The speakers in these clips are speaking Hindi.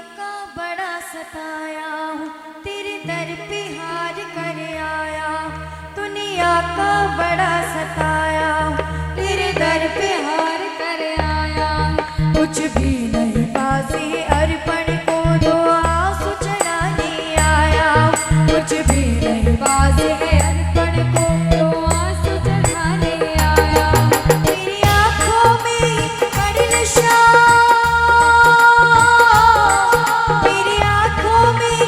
का बड़ा सताया हूँ, तेरे दर पे हार कर आया। दुनिया का बड़ा सताया हूँ, तेरे दर पे हार कर आया। कुछ भी नहीं पासे अर्पण को दो आंसू चढ़ाने आया। कुछ भी नहीं पासे अर्पण को दो आंसू चढ़ाने आया। तेरी आंखों में बड़ी नशा, तेरी आंखों में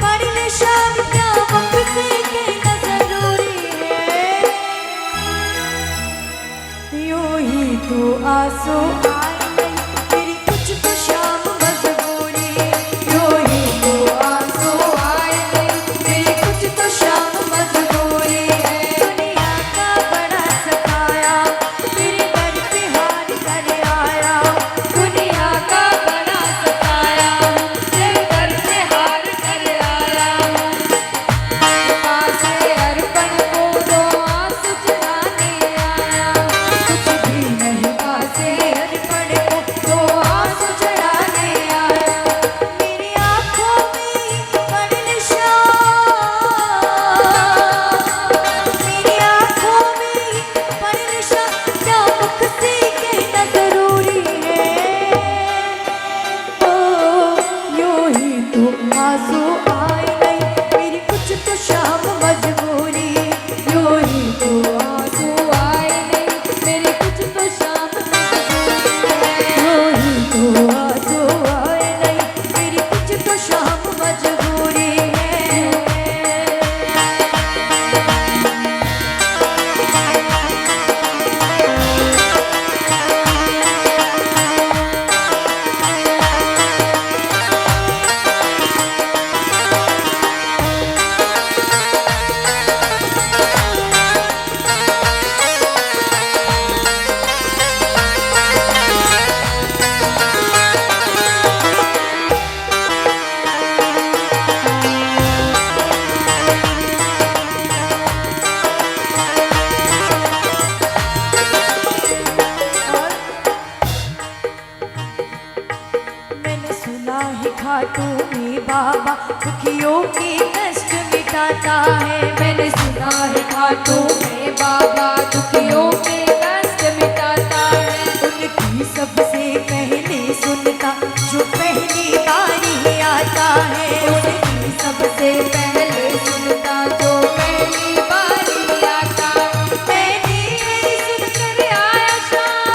बड़ी नशा, क्या वक्त से कहना जरूरी है। यूं ही तो आंसू आए नहीं, तेरी कुछ तो शाम मजबूरी। यूं ही तो आंसू आए नहीं, तेरी कुछ तो शाम मजबूरी है। दुनिया का बड़ा सताया, तेरे दर पे हार कर आया। दुनिया का बड़ा सताया, तेरे दर पे हार कर आया। पासे अर्पण को दो आंसू चढ़ाने आया। कुछ भी नहीं पासे अर्पण को दो आंसू चढ़ाने आया। मेरी आंखों में बड़ी नशा, मेरी आंखों में बड़ी नशा, क्या मुख से कहना जरूरी है। ओ यूं ही तो आंसू आए नहीं, मेरी कुछ तो शाम मजबूरी। यूं ही तो आंसू आए नहीं, मेरी कुछ तो शाम मजबूरी। यूं ही तो आंसू आए नहीं, मेरी कुछ तो शाम मजबूरी है। मैंने सुना है घाटों में बाबा दुखियों के कष्ट मिटाता है। मैंने सुना है घाटों में बाबा दुखियों के कष्ट मिटाता है। उनकी सबसे पहले सुनता जो पहली बारी आता है। उनकी सबसे पहले सुनता जो पहली बारी आता है। मैंने यही सुनकर आया शाम,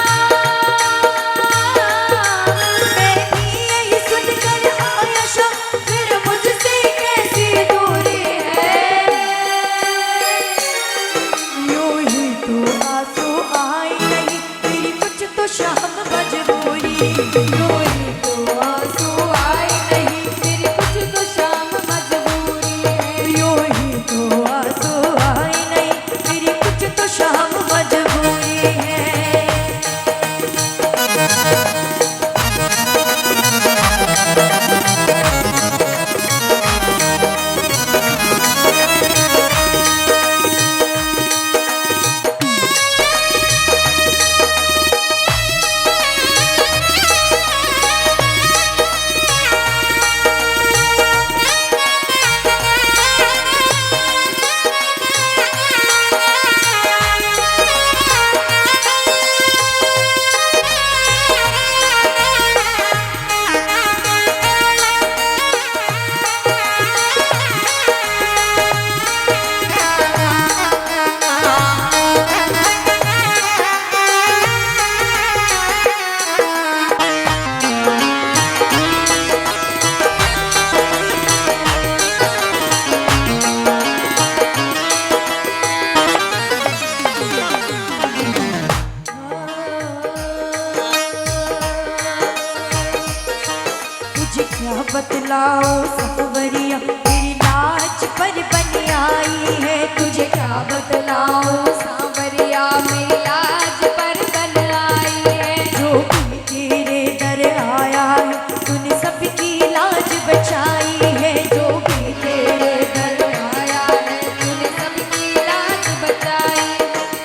मैंने यही सुनकर आया शाम, फिर मुझसे कैसी दूरी है। यूं ही तो आंसू आए नहीं, तेरी कुछ तो शाम मजबूरी। यूं ही तो आंसू आए नहीं, तेरी कुछ तो शाम मजबूरी है। यूं ही तो आंसू आए नहीं, तेरी कुछ तो शाम मजबूरी है। तुझे क्या बतलाओ सावरिया, तेरी लाज पर बन आई है। तुझे क्या बतलाओ सावरिया, मेरी लाज पर बन आई है। जो भी तेरे दर आया है, तूने सबकी लाज बचाई है। जो भी तेरे दर आया है, तूने सबकी लाज बचाई।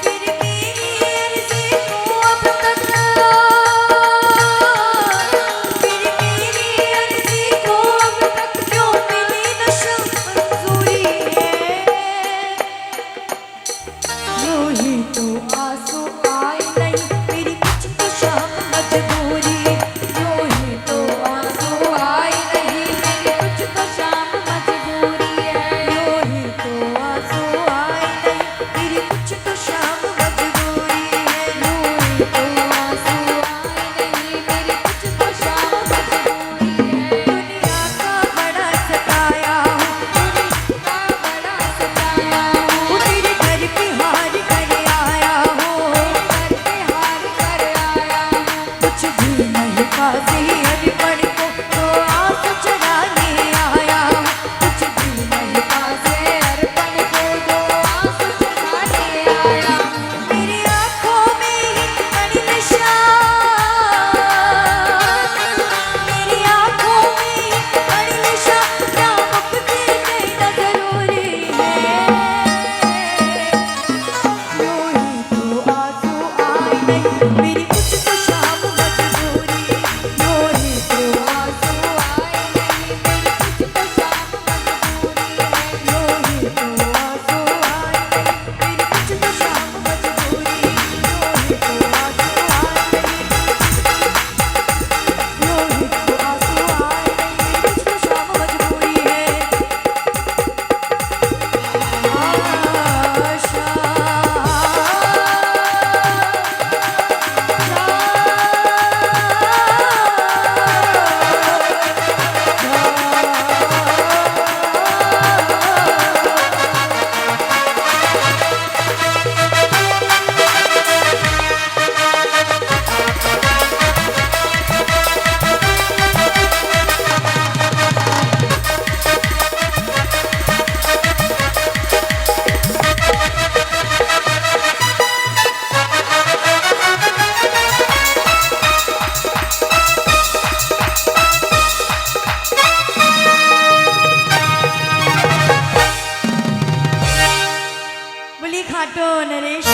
फिर मेरी अर्जी को अब तक, फिर मेरी अर्जी को खाटू नरेश